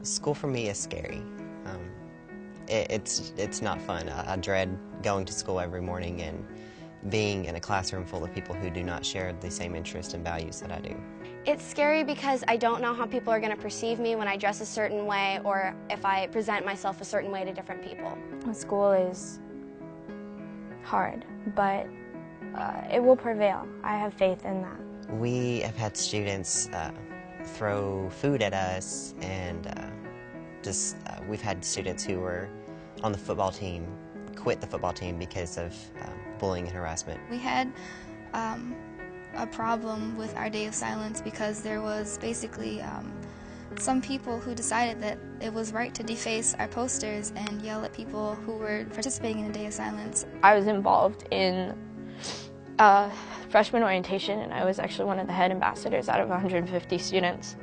School for me is scary. Um, it's not fun. I dread going to school every morning and being in a classroom full of people who do not share the same interests and values that I do. It's scary because I don't know how people are going to perceive me when I dress a certain way or if I present myself a certain way to different people. School is hard, but it will prevail. I have faith in that. We have had students throw food at us, and we've had students who were on the football team quit the football team because of bullying and harassment. We had a problem with our day of silence because there was basically some people who decided that it was right to deface our posters and yell at people who were participating in a day of silence. I was involved in freshman orientation, and I was actually one of the head ambassadors out of 150 students.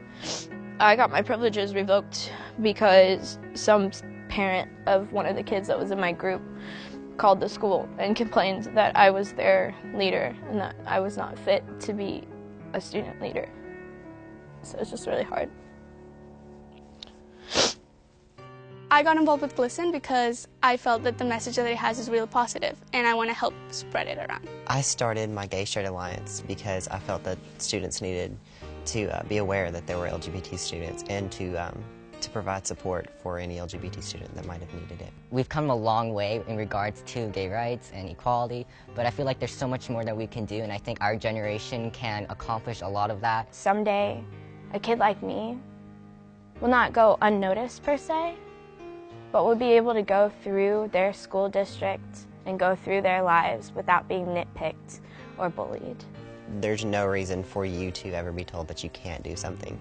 I got my privileges revoked because some parent of one of the kids that was in my group called the school and complained that I was their leader and that I was not fit to be a student leader. So it's just really hard. I got involved with GLSEN because I felt that the message that it has is really positive, and I want to help spread it around. I started my Gay Straight Alliance because I felt that students needed to be aware that there were LGBT students and to provide support for any LGBT student that might have needed it. We've come a long way in regards to gay rights and equality, but I feel like there's so much more that we can do, and I think our generation can accomplish a lot of that. Someday, a kid like me will not go unnoticed per se, but will be able to go through their school district and go through their lives without being nitpicked or bullied. There's no reason for you to ever be told that you can't do something.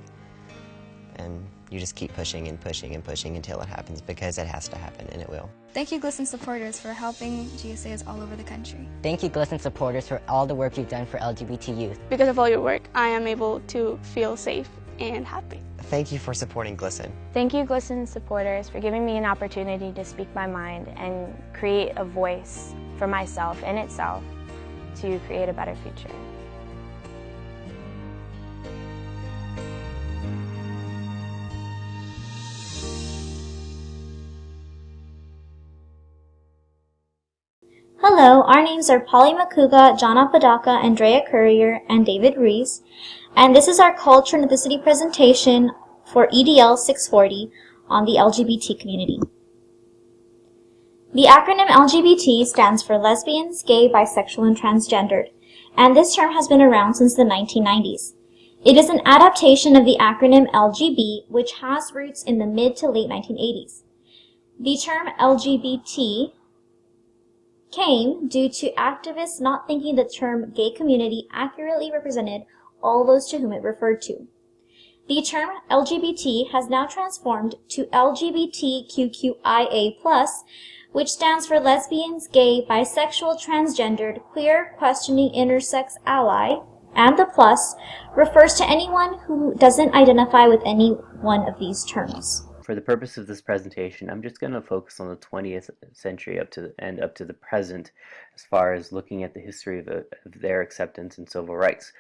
And you just keep pushing and pushing and pushing until it happens, because it has to happen, and it will. Thank you, GLSEN supporters, for helping GSAs all over the country. Thank you, GLSEN supporters, for all the work you've done for LGBT youth. Because of all your work, I am able to feel safe and happy. Thank you for supporting GLSEN. Thank you, GLSEN supporters, for giving me an opportunity to speak my mind and create a voice for myself in itself to create a better future. Hello, our names are Polly Makuga, John Apodaca, Andrea Courier, and David Ruiz, and this is our Culture and Ethnicity presentation for EDL 640 on the LGBT community. The acronym LGBT stands for lesbians, gay, bisexual, and transgendered, and this term has been around since the 1990s. It is an adaptation of the acronym LGB, which has roots in the mid to late 1980s. The term LGBT came due to activists not thinking the term gay community accurately represented all those to whom it referred to. The term LGBT has now transformed to LGBTQIA+, which stands for lesbians, gay, bisexual, transgendered, queer, questioning, intersex, ally, and the plus refers to anyone who doesn't identify with any one of these terms. For the purpose of this presentation, I'm just going to focus on the 20th century up to the present, as far as looking at the history of their acceptance in civil rights.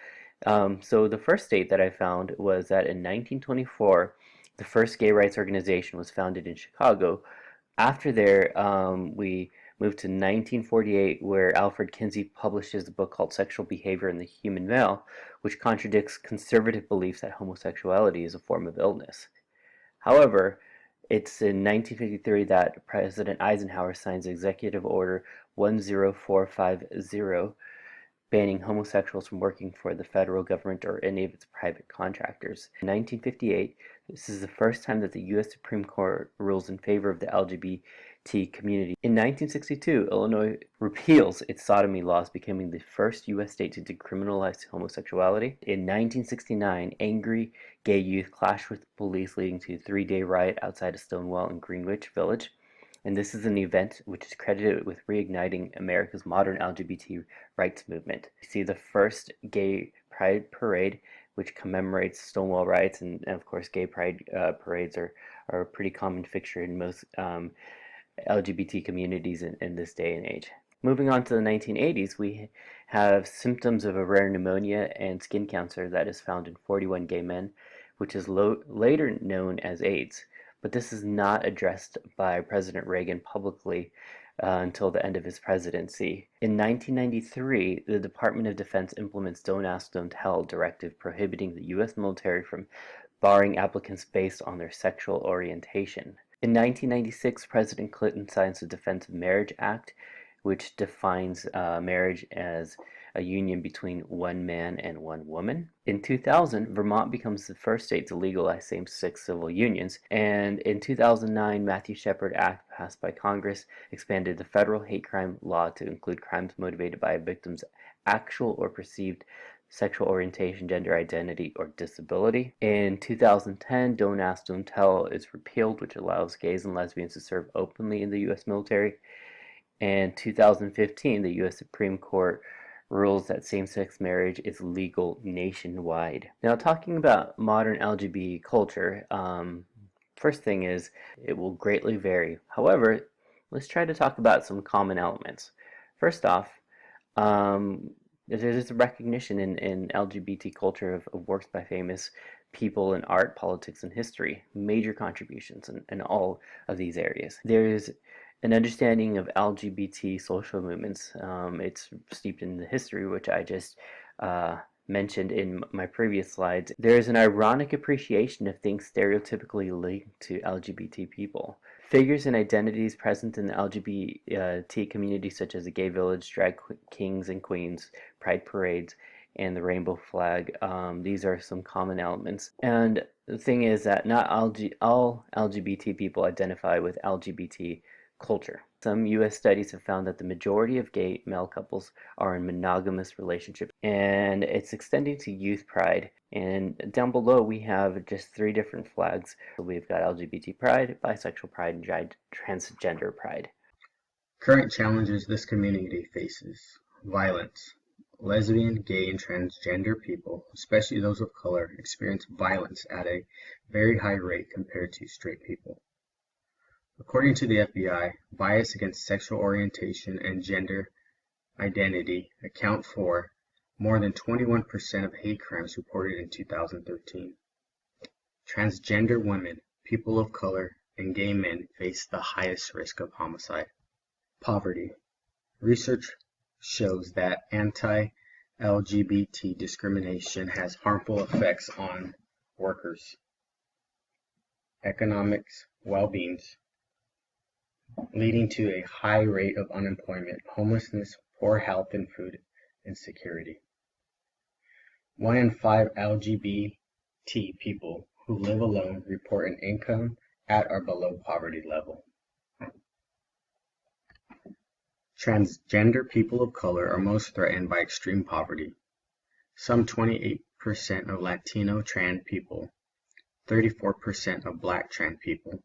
So the first date that I found was that in 1924, the first gay rights organization was founded in Chicago. After there, we moved to 1948, where Alfred Kinsey publishes a book called Sexual Behavior in the Human Male, which contradicts conservative beliefs that homosexuality is a form of illness. However, it's in 1953 that President Eisenhower signs Executive Order 10450, banning homosexuals from working for the federal government or any of its private contractors. In 1958, this is the first time that the U.S. Supreme Court rules in favor of the LGBT community. In 1962, Illinois repeals its sodomy laws, becoming the first U.S. state to decriminalize homosexuality. In 1969, angry gay youth clashed with police, leading to a three-day riot outside of Stonewall in Greenwich Village. And this is an event which is credited with reigniting America's modern LGBT rights movement. You see the first gay pride parade, which commemorates Stonewall riots, and of course gay pride parades are a pretty common fixture in most LGBT communities in this day and age. Moving on to the 1980s, we have symptoms of a rare pneumonia and skin cancer that is found in 41 gay men, which is later known as AIDS. but this is not addressed by President Reagan publicly until the end of his presidency. In 1993, the Department of Defense implements Don't Ask, Don't Tell directive prohibiting the U.S. military from barring applicants based on their sexual orientation. In 1996, President Clinton signs the Defense of Marriage Act, which defines marriage as a union between one man and one woman. In 2000, Vermont becomes the first state to legalize same-sex civil unions, and in 2009, Matthew Shepard Act passed by Congress expanded the federal hate crime law to include crimes motivated by a victim's actual or perceived sexual orientation, gender identity, or disability. In 2010, Don't Ask, Don't Tell is repealed, which allows gays and lesbians to serve openly in the U.S. military. In 2015, the U.S. Supreme Court rules that same-sex marriage is legal nationwide. Now, talking about modern LGBT culture, first thing is it will greatly vary. However, let's try to talk about some common elements. First off, there's a recognition in LGBT culture of works by famous people in art, politics, and history, major contributions in all of these areas. There's an understanding of LGBT social movements. It's steeped in the history, which I just mentioned in my previous slides. There is an ironic appreciation of things stereotypically linked to LGBT people. Figures and identities present in the LGBT community, such as the gay village, drag kings and queens, pride parades, and the rainbow flag. These are some common elements. And the thing is that not all LGBT people identify with LGBT culture. Some U.S. studies have found that the majority of gay male couples are in monogamous relationships, and it's extending to youth pride. And down below we have just 3 different flags. So we've got LGBT pride, bisexual pride, and transgender pride. Current challenges this community faces: violence. Lesbian, gay, and transgender people, especially those of color, experience violence at a very high rate compared to straight people. According to the FBI, bias against sexual orientation and gender identity account for more than 21% of hate crimes reported in 2013. Transgender women, people of color, and gay men face the highest risk of homicide. Poverty. Research shows that anti-LGBT discrimination has harmful effects on workers, economics, well-being, leading to a high rate of unemployment, homelessness, poor health, and food insecurity. 1 in 5 LGBT people who live alone report an income at or below poverty level. Transgender people of color are most threatened by extreme poverty. Some 28% of Latino trans people, 34% of Black trans people,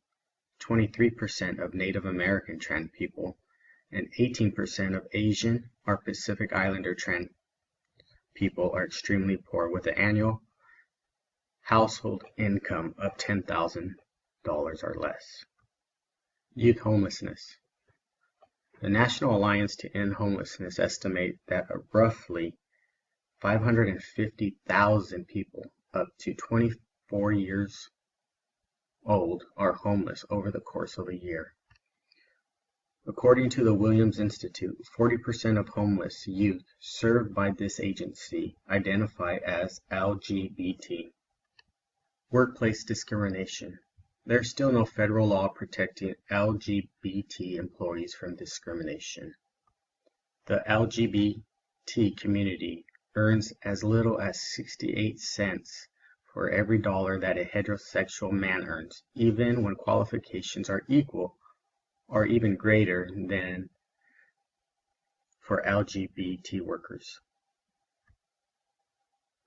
23% of Native American trans people, and 18% of Asian or Pacific Islander trans people are extremely poor, with an annual household income of $10,000 or less. Youth homelessness. The National Alliance to End Homelessness estimate that roughly 550,000 people up to 24 years old are homeless over the course of a year. According to the Williams Institute, 40% of homeless youth served by this agency identify as LGBT. Workplace discrimination. There's still no federal law protecting LGBT employees from discrimination. The LGBT community earns as little as 68 cents for every dollar that a heterosexual man earns, even when qualifications are equal or even greater than for LGBT workers.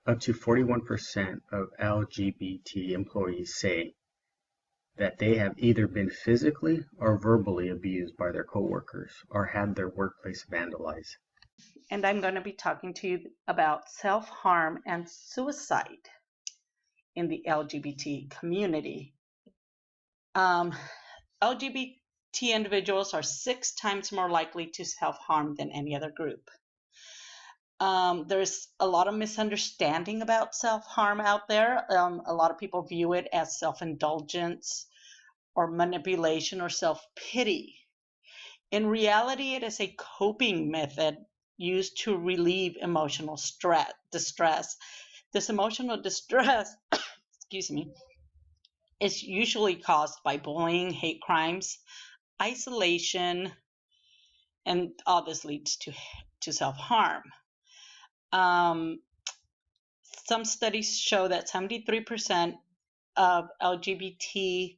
Up to 41% of LGBT employees say that they have either been physically or verbally abused by their coworkers or had their workplace vandalized. And I'm going to be talking to you about self-harm and suicide in the LGBT community. LGBT individuals are 6 times more likely to self-harm than any other group. There's a lot of misunderstanding about self-harm out there. A lot of people view it as self-indulgence or manipulation or self-pity. In reality, it is a coping method used to relieve emotional distress. This emotional distress, excuse me, is usually caused by bullying, hate crimes, isolation, and all this leads to self-harm. Some studies show that 73% of LGBT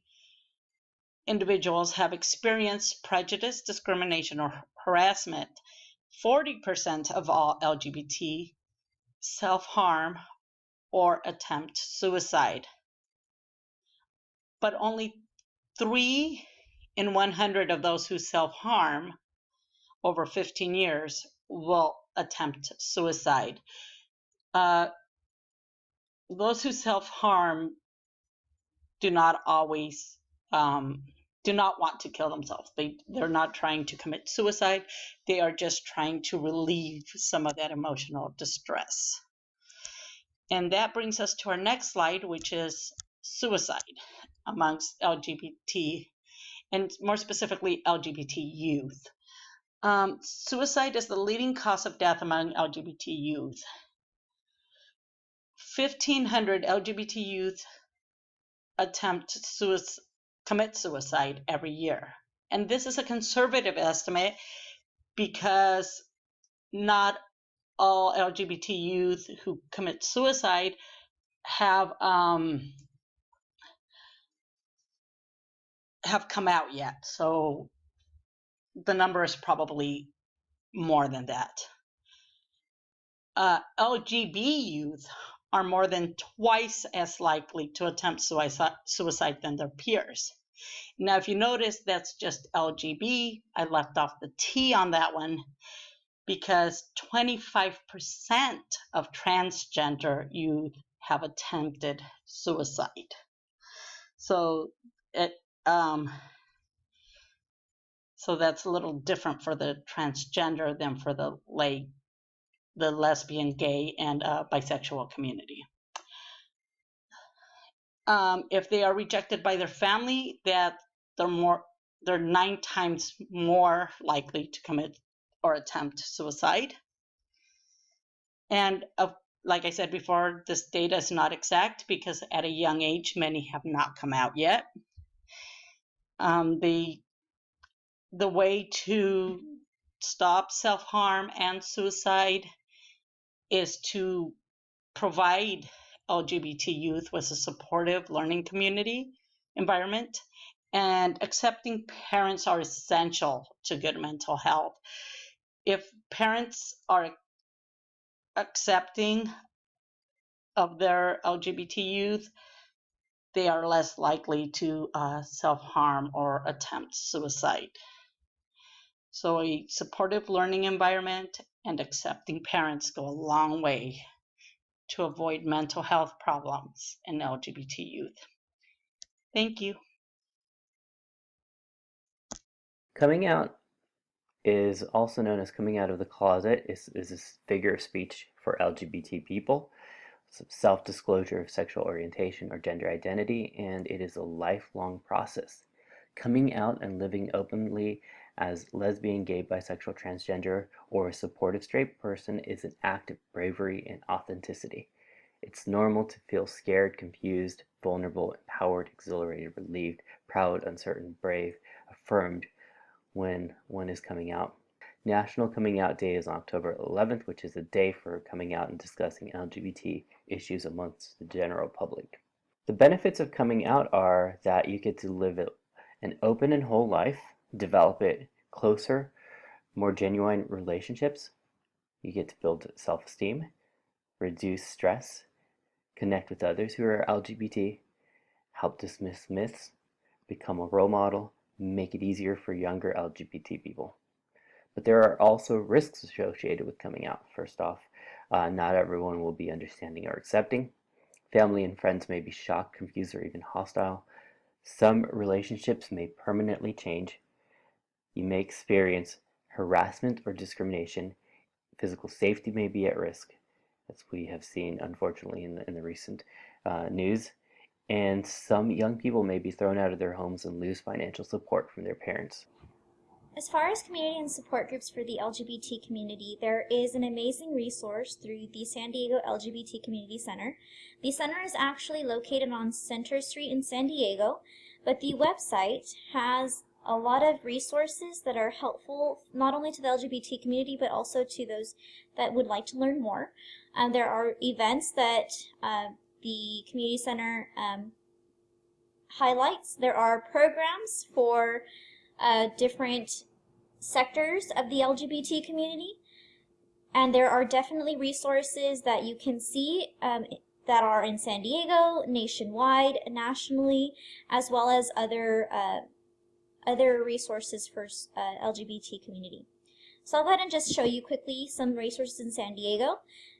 individuals have experienced prejudice, discrimination, or harassment. 40% of all LGBT self-harm or attempt suicide. But only 3 in 100 of those who self-harm over 15 years will attempt suicide. Those who self-harm do not always do not want to kill themselves. They're not trying to commit suicide. They are just trying to relieve some of that emotional distress. And that brings us to our next slide, which is suicide amongst LGBT, and more specifically LGBT youth. Suicide is the leading cause of death among LGBT youth. 1,500 LGBT youth commit suicide every year. And this is a conservative estimate because not all LGBT youth who commit suicide have come out yet. So the number is probably more than that. LGBT youth are more than twice as likely to attempt suicide than their peers. Now, if you notice, that's just LGB. I left off the T on that one because 25% of transgender youth have attempted suicide. So so that's a little different for the transgender than for the lesbian, gay, and bisexual community. If they are rejected by their family, that they're 9 times more likely to commit or attempt suicide. And like I said before, this data is not exact because at a young age, many have not come out yet. The way to stop self-harm and suicide is to provide LGBT youth with a supportive learning community environment, and accepting parents are essential to good mental health. If parents are accepting of their LGBT youth, they are less likely to self-harm or attempt suicide. So a supportive learning environment and accepting parents go a long way to avoid mental health problems in LGBT youth. Thank you. Coming out is also known as coming out of the closet, is this figure of speech for LGBT people. It's self-disclosure of sexual orientation or gender identity, and it is a lifelong process. Coming out and living openly as lesbian, gay, bisexual, transgender, or a supportive straight person is an act of bravery and authenticity. It's normal to feel scared, confused, vulnerable, empowered, exhilarated, relieved, proud, uncertain, brave, affirmed when one is coming out. National Coming Out Day is on October 11th, which is a day for coming out and discussing LGBT issues amongst the general public. The benefits of coming out are that you get to live an open and whole life, develop it closer, more genuine relationships. You get to build self-esteem, reduce stress, connect with others who are LGBT, help dismiss myths, become a role model, make it easier for younger LGBT people. But there are also risks associated with coming out. First off, not everyone will be understanding or accepting. Family and friends may be shocked, confused, or even hostile. Some relationships may permanently change. You may experience harassment or discrimination. Physical safety may be at risk, as we have seen, unfortunately, in the recent news. and some young people may be thrown out of their homes and lose financial support from their parents. As far as community and support groups for the LGBT community, there is an amazing resource through the San Diego LGBT Community Center. The center is actually located on Center Street in San Diego, but the website has a lot of resources that are helpful not only to the LGBT community but also to those that would like to learn more. There are events that the community center highlights. There are programs for different sectors of the LGBT community, and there are definitely resources that you can see that are in San Diego, nationwide, nationally, as well as other resources for LGBT community. So I'll go ahead and just show you quickly some resources in San Diego.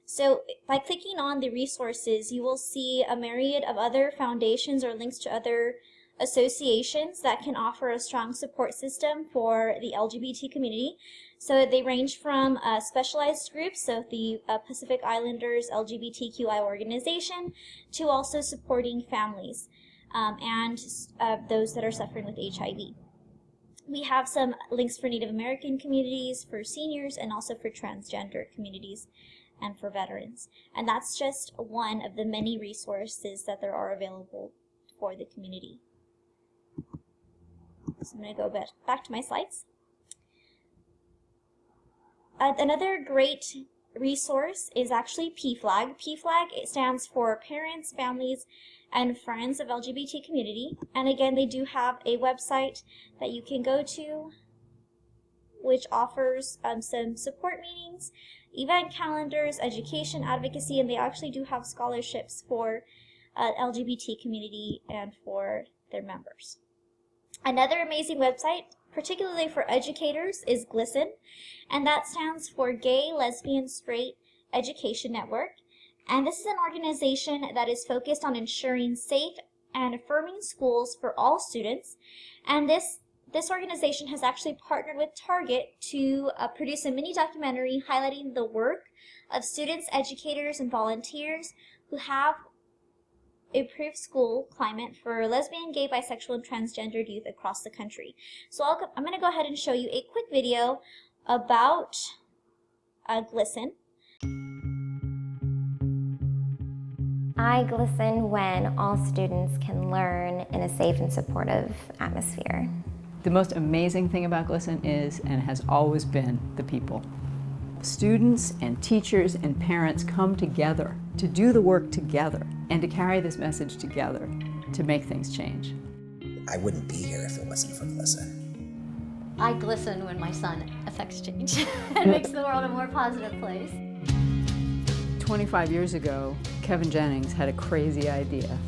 So by clicking on the resources, you will see a myriad of other foundations or links to other associations that can offer a strong support system for the LGBT community. So they range from specialized groups, so the Pacific Islanders LGBTQI organization, to also supporting families and those that are suffering with HIV. We have some links for Native American communities, for seniors, and also for transgender communities and for veterans. And that's just one of the many resources that there are available for the community. So I'm going to go back to my slides. Another great resource is actually PFLAG. PFLAG, it stands for Parents, Families, and Friends of LGBT Community. And again, they do have a website that you can go to, which offers some support meetings, event calendars, education, advocacy, and they actually do have scholarships for LGBT community and for their members. Another amazing website, particularly for educators, is GLSEN, and that stands for Gay, Lesbian, Straight Education Network. And this is an organization that is focused on ensuring safe and affirming schools for all students. And this organization has actually partnered with Target to produce a mini documentary highlighting the work of students, educators, and volunteers who have improved school climate for lesbian, gay, bisexual, and transgendered youth across the country. So I'm going to go ahead and show you a quick video about GLSEN. I glisten when all students can learn in a safe and supportive atmosphere. The most amazing thing about GLSEN is, and has always been, the people. Students and teachers and parents come together to do the work together and to carry this message together to make things change. I wouldn't be here if it wasn't for GLSEN. I glisten when my son affects change and makes the world a more positive place. 25 years ago, Kevin Jennings had a crazy idea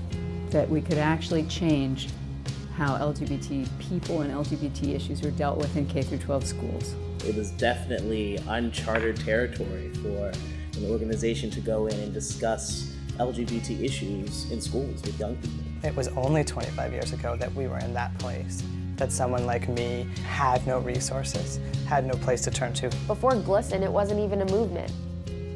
that we could actually change how LGBT people and LGBT issues were dealt with in K-12 schools. It was definitely uncharted territory for an organization to go in and discuss LGBT issues in schools with young people. It was only 25 years ago that we were in that place, that someone like me had no resources, had no place to turn to. Before GLSEN, it wasn't even a movement.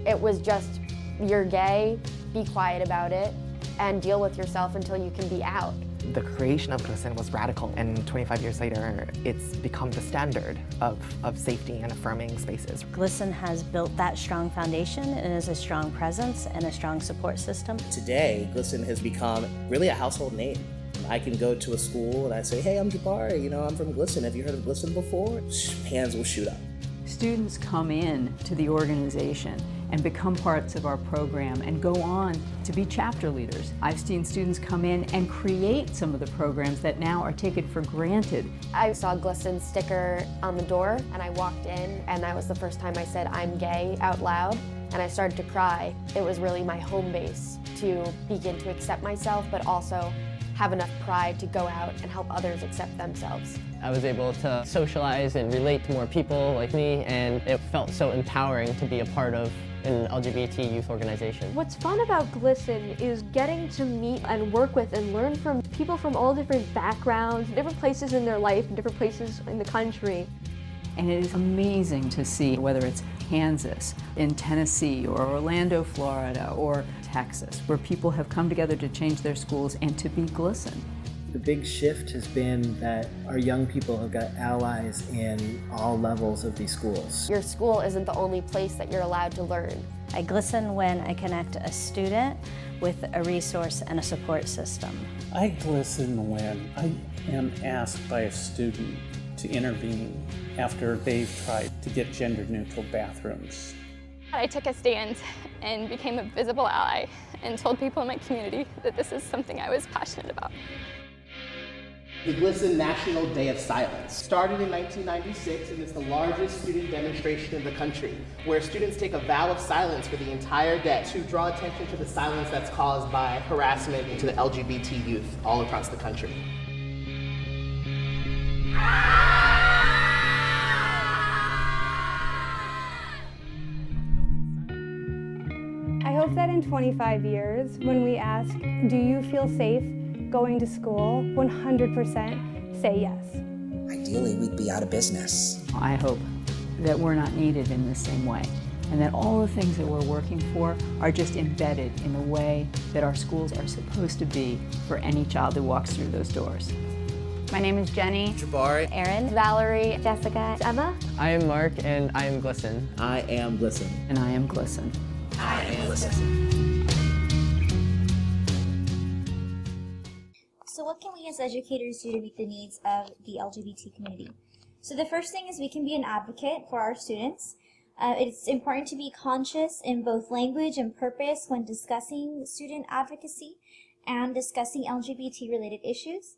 It was just, you're gay, be quiet about it, and deal with yourself until you can be out. The creation of GLSEN was radical, and 25 years later, it's become the standard of safety and affirming spaces. GLSEN has built that strong foundation and is a strong presence and a strong support system. Today, GLSEN has become really a household name. I can go to a school and I say, hey, I'm Jabari, I'm from GLSEN. Have you heard of GLSEN before? Hands will shoot up. Students come in to the organization and become parts of our program and go on to be chapter leaders. I've seen students come in and create some of the programs that now are taken for granted. I saw a GLSEN sticker on the door and I walked in, and that was the first time I said I'm gay out loud, and I started to cry. It was really my home base to begin to accept myself, but also have enough pride to go out and help others accept themselves. I was able to socialize and relate to more people like me, and it felt so empowering to be a part of an LGBT youth organization. What's fun about GLSEN is getting to meet and work with and learn from people from all different backgrounds, different places in their life, and different places in the country. And it is amazing to see whether it's Kansas, in Tennessee, or Orlando, Florida, or Texas, where people have come together to change their schools and to be GLSEN. The big shift has been that our young people have got allies in all levels of these schools. Your school isn't the only place that you're allowed to learn. I glisten when I connect a student with a resource and a support system. I glisten when I am asked by a student to intervene after they've tried to get gender-neutral bathrooms. I took a stand and became a visible ally and told people in my community that this is something I was passionate about. The GLSEN National Day of Silence started in 1996 and is the largest student demonstration in the country, where students take a vow of silence for the entire day to draw attention to the silence that's caused by harassment to the LGBT youth all across the country. I hope that in 25 years, when we ask, do you feel safe going to school, 100% say yes. Ideally, we'd be out of business. I hope that we're not needed in the same way, and that all the things that we're working for are just embedded in the way that our schools are supposed to be for any child who walks through those doors. My name is Jenny. Jabari. Erin. Valerie. Jessica. Emma. I am Mark, and I am GLSEN. I am GLSEN. And I am GLSEN. I am GLSEN. So what can we as educators do to meet the needs of the LGBT community? So the first thing is we can be an advocate for our students. It's important to be conscious in both language and purpose when discussing student advocacy and discussing LGBT-related issues.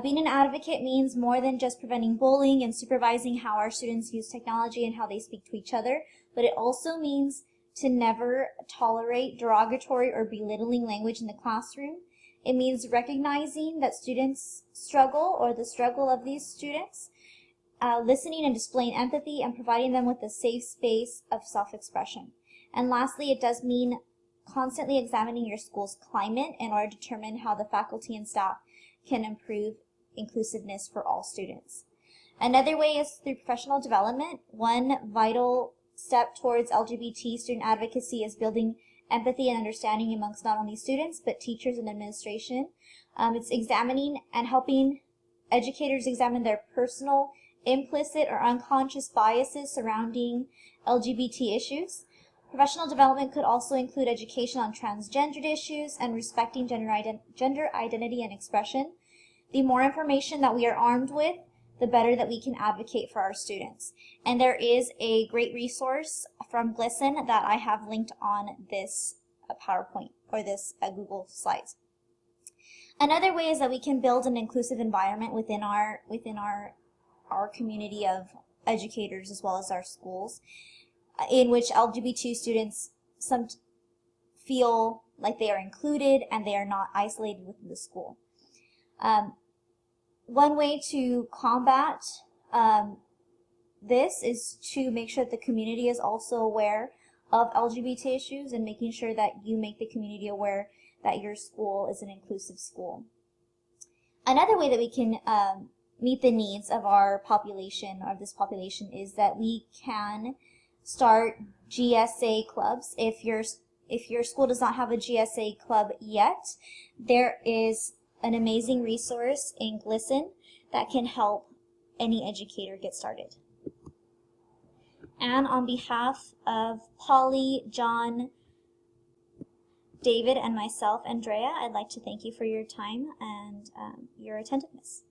Being an advocate means more than just preventing bullying and supervising how our students use technology and how they speak to each other, but it also means to never tolerate derogatory or belittling language in the classroom. It means recognizing that students struggle or the struggle of these students, listening and displaying empathy, and providing them with a safe space of self-expression. And lastly, it does mean constantly examining your school's climate in order to determine how the faculty and staff can improve inclusiveness for all students. Another way is through professional development. One vital step towards LGBT student advocacy is building empathy and understanding amongst not only students, but teachers and administration. It's examining and helping educators examine their personal, implicit, or unconscious biases surrounding LGBT issues. Professional development could also include education on transgendered issues and respecting gender identity and expression. The more information that we are armed with, the better that we can advocate for our students. And there is a great resource from GLSEN that I have linked on this PowerPoint or this Google Slides. Another way is that we can build an inclusive environment within our community of educators as well as our schools, in which LGBT students feel like they are included and they are not isolated within the school. One way to combat this is to make sure that the community is also aware of LGBT issues and making sure that you make the community aware that your school is an inclusive school. Another way that we can meet the needs of our population, of this population, is that we can start GSA clubs. If your school does not have a GSA club yet, there is an amazing resource in GLSEN that can help any educator get started. And on behalf of Polly, John, David, and myself, Andrea, I'd like to thank you for your time and your attentiveness.